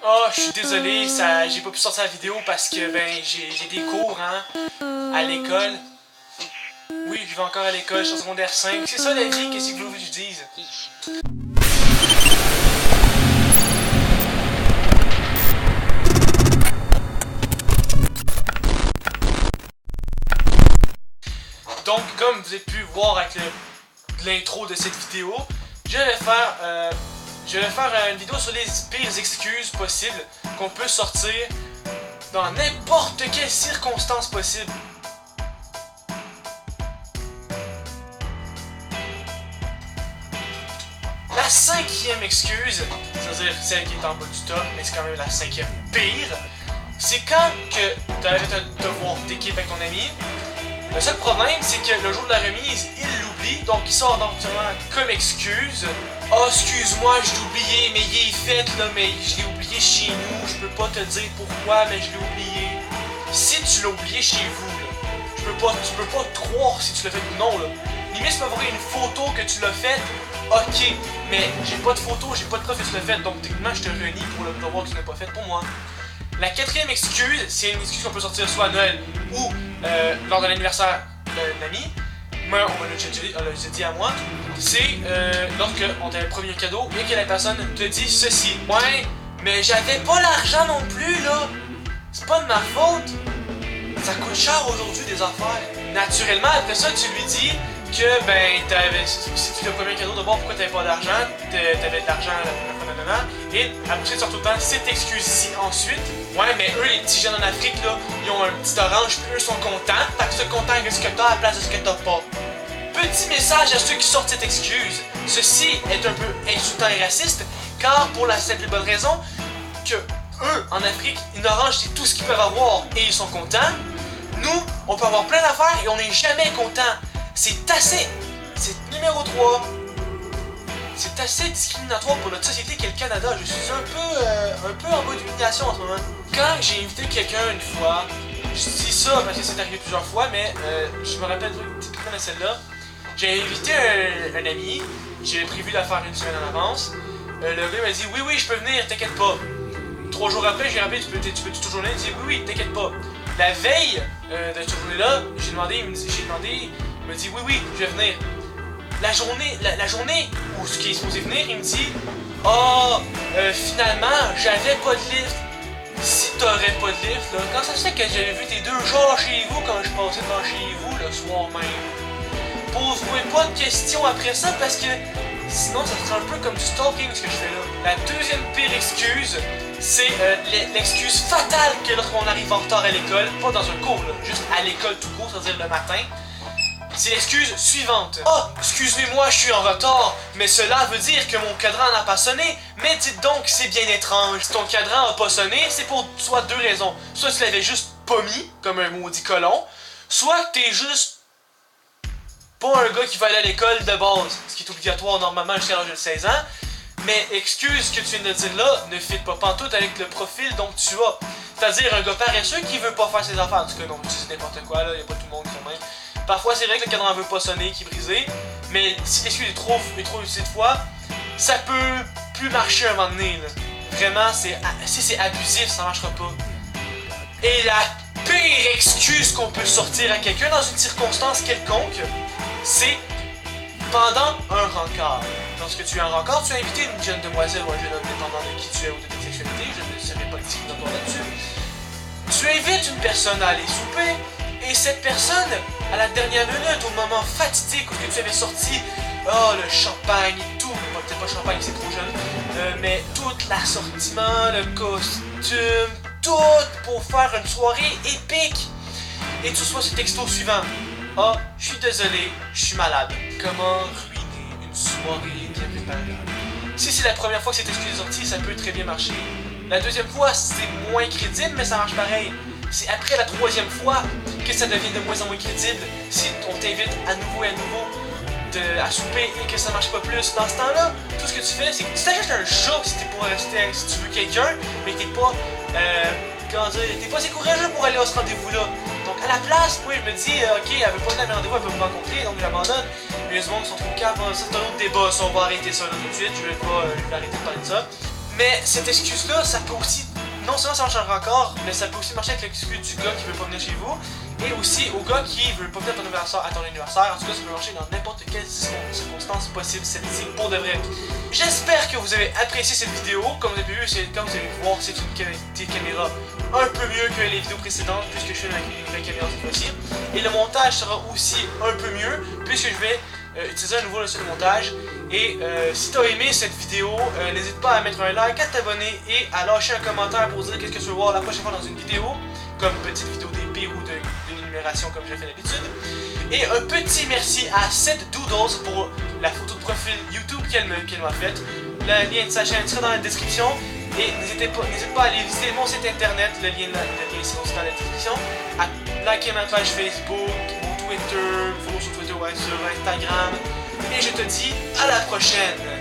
Oh, je suis désolé, j'ai pas pu sortir la vidéo parce que ben j'ai des cours hein, à l'école. Oui, je vais encore à l'école, je suis en secondaire 5. C'est ça la vie, qu'est-ce que vous voulez que je dise? Donc, comme vous avez pu voir avec l'intro de cette vidéo, je vais faire une vidéo sur les pires excuses possibles qu'on peut sortir dans n'importe quelle circonstance possible. La cinquième excuse, c'est-à-dire celle qui est en bas du top, mais c'est quand même la cinquième pire, c'est quand que tu as un devoir d'équipe avec ton ami. Le seul problème, c'est que le jour de la remise, il l'oublie, donc il sort directement comme excuse. Oh, excuse-moi, je l'ai oublié, mais il est fait là, mais je l'ai oublié chez nous, je peux pas te dire pourquoi, mais je l'ai oublié. Si tu l'as oublié chez vous, là, tu peux pas te croire si tu l'as fait ou non, là. Limite, tu peux avoir une photo que tu l'as faite, ok, mais j'ai pas de photo, j'ai pas de preuve que tu l'as faite, donc techniquement, je te renie pour le devoir que tu n'as pas fait pour moi. La quatrième excuse, c'est une excuse qu'on peut sortir soit à Noël ou lors de l'anniversaire d'un ami. Moi, on me l'a dit à moi. C'est lorsque on t'a promis un cadeau et que la personne te dit ceci. Ouais, mais j'avais pas l'argent non plus là. C'est pas de ma faute. Ça coûte cher aujourd'hui des affaires. Naturellement, après ça, tu lui dis que ben si tu t'as promis un cadeau de voir pourquoi t'avais pas d'argent, t'avais de l'argent et après tu sors tout le temps cette excuse ici ensuite. Ouais, mais eux, les petits jeunes en Afrique, là, ils ont un petit orange, puis eux sont contents. Fait que tu es content de ce que t'as à la place de ce que t'as pas. Petit message à ceux qui sortent cette excuse. Ceci est un peu insultant et raciste, car pour la simple et bonne raison que eux, en Afrique, une orange, c'est tout ce qu'ils peuvent avoir et ils sont contents. Nous, on peut avoir plein d'affaires et on n'est jamais content. C'est assez. C'est numéro 3. C'est assez discriminatoire pour notre société qu'est le Canada. Je suis un peu en mode d'humiliation en ce moment. Quand j'ai invité quelqu'un une fois, je dis ça parce que c'est arrivé plusieurs fois, mais je me rappelle typiquement de celle-là. J'ai invité un ami, j'avais prévu de la faire une semaine en avance. Le gars m'a dit oui, je peux venir, t'inquiète pas. 3 jours après, j'ai rappelé, tu peux toujours venir? Il dit oui, t'inquiète pas. La veille de cette journée-là, j'ai demandé, il me dit oui, je vais venir. La journée où ce qui est supposé venir, il me dit finalement, j'avais pas de lift. Si t'aurais pas de lift, là, quand ça se fait que j'avais vu tes 2 chars chez vous quand je passais devant chez vous le soir même? Pose-moi pas de questions après ça parce que sinon ça serait un peu comme du stalking ce que je fais là. La deuxième pire excuse, c'est l'excuse fatale que lorsqu'on arrive en retard à l'école, pas dans un cours là, juste à l'école tout court, c'est-à-dire le matin. C'est l'excuse suivante. Oh, excusez-moi, je suis en retard, mais cela veut dire que mon cadran n'a pas sonné. Mais dites donc, c'est bien étrange. Si ton cadran n'a pas sonné, c'est pour soit 2 raisons. Soit tu l'avais juste pas mis, comme un maudit colon, soit que t'es juste pas un gars qui va aller à l'école de base, ce qui est obligatoire normalement jusqu'à l'âge de 16 ans. Mais excuse que tu viens de dire là ne fit pas pantoute avec le profil dont tu as. C'est-à-dire un gars paresseux qui veut pas faire ses affaires. En tout cas, non, c'est n'importe quoi, là, y'a pas tout le monde qui fait même. Parfois, c'est vrai que le cadran veut pas sonner, qui est brisé, mais si l'excuse est trop utilisée de fois, ça peut plus marcher à un moment donné. Là. Vraiment, si c'est abusif, ça marchera pas. Et la pire excuse qu'on peut sortir à quelqu'un dans une circonstance quelconque, c'est pendant un rencard. Lorsque tu es en rencard, tu as invité une jeune demoiselle ou un jeune homme dépendant de qui tu es ou de ta sexualité, je ne serai pas discriminatoire là-dessus. Tu invites une personne à aller souper, et cette personne, à la dernière minute, au moment fatidique où tu avais sorti le champagne et tout, peut-être pas le champagne, c'est trop jeune, mais tout l'assortiment, le costume, tout pour faire une soirée épique. Et tu reçois ce texto suivant. Ah, je suis désolé, je suis malade. Comment ruiner une soirée bien préparée? Si c'est la première fois que cette excuse est sortie, ça peut très bien marcher. La deuxième fois, c'est moins crédible, mais ça marche pareil. C'est après la 3e fois que ça devient de moins en moins crédible. Si on t'invite à nouveau à souper et que ça marche pas plus, dans ce temps-là, tout ce que tu fais, c'est que tu t'achètes un chat si tu veux quelqu'un, mais t'es pas assez courageux pour aller à ce rendez-vous-là. Donc à la place, moi je me dis, ok, elle veut pas donner un rendez-vous, elle veut me rencontrer, donc j'abandonne. Mais les gens sont trop calmes, c'est un autre débat, ça, on va arrêter ça là tout de suite, je vais arrêter de parler de ça. Mais cette excuse-là, ça peut aussi, non seulement ça marche encore, mais ça peut aussi marcher avec l'excuse du gars qui veut pas venir chez vous, et aussi au gars qui veut pas venir à ton anniversaire. En tout cas, ça peut marcher dans n'importe quelle circonstance possible, celle-ci, pour de vrai. J'espère que vous avez apprécié cette vidéo. Comme vous avez vu, comme vous allez voir, c'est une qualité caméra un peu mieux que les vidéos précédentes, puisque je fais avec une vraie caméra cette fois-ci. Et le montage sera aussi un peu mieux, puisque je vais utiliser un nouveau logiciel de montage. Et si tu as aimé cette vidéo, n'hésite pas à mettre un like, à t'abonner et à lâcher un commentaire pour dire qu'est-ce que tu veux voir la prochaine fois dans une vidéo, comme petite vidéo d'épée ou d'une énumération comme j'ai fait d'habitude. Et un petit merci à Seth Doodles pour la photo de profil YouTube qu'elle m'a faite. Le lien de sa chaîne sera dans la description. Et n'hésite pas à aller visiter mon site internet, le lien ici dans la description, à liker ma page Facebook, mon Twitter, follow sur Twitter, ouais, sur Instagram. Et je te dis à la prochaine!